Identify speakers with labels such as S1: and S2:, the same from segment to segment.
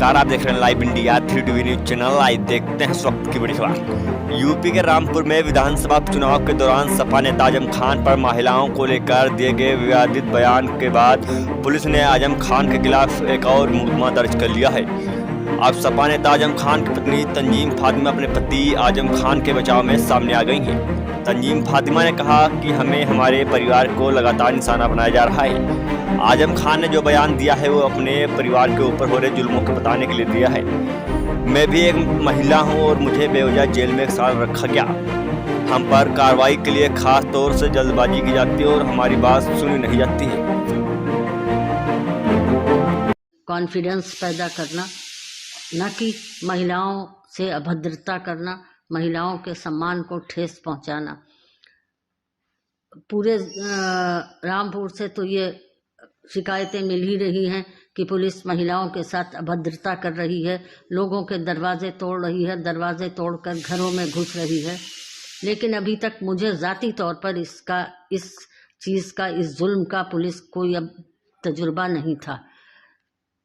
S1: नमस्कार, आप देख रहे हैं live India 3 TV news channel. आइए देखते हैं इस वक्त की बड़ी खबर। यूपी के रामपुर में विधानसभा चुनाव के दौरान सपा नेता आजम खान पर महिलाओं को लेकर दिए गए विवादित बयान के बाद पुलिस ने आजम खान के खिलाफ एक और मुकदमा दर्ज कर लिया है। अब सपा नेता आजम खान की पत्नी तंजीम फातिमा अपने पति आजम खान के बचाव में सामने आ गई हैं। तंजीम फातिमा ने कहा कि हमें हमारे परिवार को लगातार निशाना बनाया जा रहा है। आजम खान ने जो बयान दिया है वो अपने परिवार के ऊपर हो रहे जुल्मों को बताने के लिए दिया है। मैं भी एक महिला हूं और मुझे बेवजह जेल में 1 साल रखा गया। हम पर कार्रवाई के लिए खास तौर से जल्दबाजी की जाती है और हमारी बात सुनी नहीं जाती है।
S2: कॉन्फिडेंस पैदा करना, न कि महिलाओं से अभद्रता करना, महिलाओं के सम्मान को ठेस पहुंचाना। पूरे रामपुर से तो ये शिकायतें मिल ही रही हैं कि पुलिस महिलाओं के साथ अभद्रता कर रही है, लोगों के दरवाजे तोड़ रही है, दरवाजे तोड़कर घरों में घुस रही है। लेकिन अभी तक मुझे ज़ाती तौर पर इस जुल्म का पुलिस कोई अब तजुर्बा नहीं था,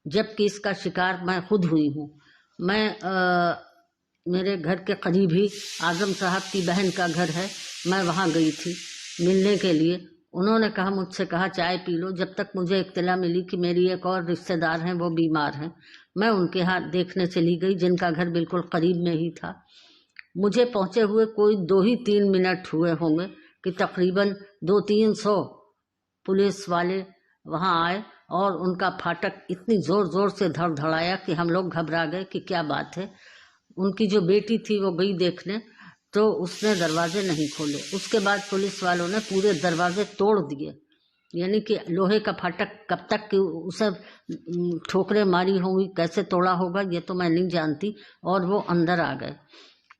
S2: जबकि इसका शिकार मैं खुद हुई हूँ। मेरे घर के करीब ही आजम साहब की बहन का घर है। मैं वहाँ गई थी मिलने के लिए। उन्होंने मुझसे कहा चाय पी लो। जब तक मुझे इत्तला मिली कि मेरी एक और रिश्तेदार हैं, वो बीमार हैं, मैं उनके हाथ देखने चली गई, जिनका घर बिल्कुल करीब में ही था। मुझे पहुंचे हुए कोई 2 ही 3 मिनट हुए होंगे कि तकरीबन 200-300 पुलिस वाले वहां आए और उनका फाटक इतनी ज़ोर ज़ोर से धड़धड़ाया कि हम लोग घबरा गए कि क्या बात है। उनकी जो बेटी थी वो गई देखने, तो उसने दरवाजे नहीं खोले। उसके बाद पुलिस वालों ने पूरे दरवाजे तोड़ दिए, यानी कि लोहे का फाटक कब तक कि उसे ठोकरें मारी होंगी, कैसे तोड़ा होगा ये तो मैं नहीं जानती। और वो अंदर आ गए।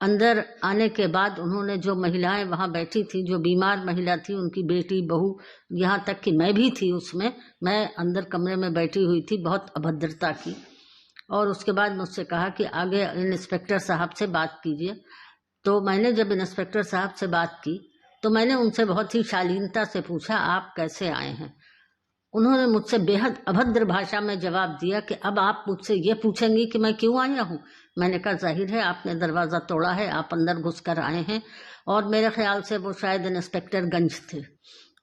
S2: अंदर आने के बाद उन्होंने जो महिलाएं वहाँ बैठी थी, जो बीमार महिला थी, उनकी बेटी, बहू, यहाँ तक कि मैं भी थी उसमें, मैं अंदर कमरे में बैठी हुई थी, बहुत अभद्रता की। और उसके बाद मुझसे कहा कि आगे इंस्पेक्टर साहब से बात कीजिए। तो मैंने जब इंस्पेक्टर साहब से बात की तो मैंने उनसे बहुत ही शालीनता से पूछा, आप कैसे आए हैं? उन्होंने मुझसे बेहद अभद्र भाषा में जवाब दिया कि अब आप मुझसे ये पूछेंगी कि मैं क्यों आया हूँ। मैंने कहा जाहिर है आपने दरवाज़ा तोड़ा है, आप अंदर घुसकर आए हैं। और मेरे ख्याल से वो शायद इंस्पेक्टर गंज थे।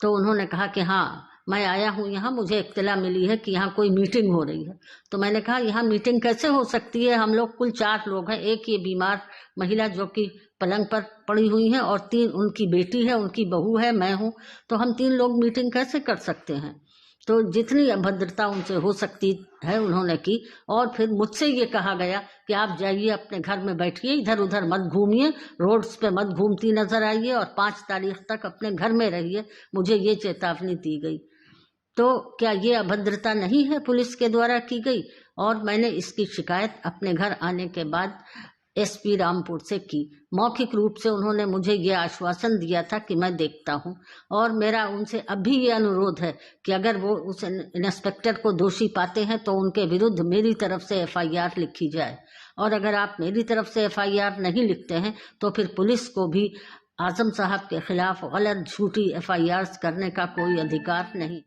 S2: तो उन्होंने कहा कि हाँ मैं आया हूँ यहाँ, मुझे इत्तला मिली है कि यहाँ कोई मीटिंग हो रही है। तो मैंने कहा यहाँ मीटिंग कैसे हो सकती है, हम लोग कुल 4 लोग हैं, एक ये बीमार महिला जो कि पलंग पर पड़ी हुई है और 3 उनकी बेटी है, उनकी बहू है, मैं हूँ, तो हम 3 लोग मीटिंग कैसे कर सकते हैं। तो जितनी अभद्रता उनसे हो सकती है उन्होंने की। और फिर मुझसे ये कहा गया कि आप जाइए अपने घर में बैठिए, इधर उधर मत घूमिए, रोड्स पे मत घूमती नजर आइए और 5 तारीख तक अपने घर में रहिए। मुझे ये चेतावनी दी गई। तो क्या ये अभद्रता नहीं है पुलिस के द्वारा की गई? और मैंने इसकी शिकायत अपने घर आने के बाद एसपी रामपुर से की। मौखिक रूप से उन्होंने मुझे ये आश्वासन दिया था कि मैं देखता हूँ। और मेरा उनसे अब भी ये अनुरोध है कि अगर वो उस इंस्पेक्टर को दोषी पाते हैं तो उनके विरुद्ध मेरी तरफ से FIR लिखी जाए। और अगर आप मेरी तरफ से FIR नहीं लिखते हैं तो फिर पुलिस को भी आजम साहब के खिलाफ गलत झूठी FIRs करने का कोई अधिकार नहीं।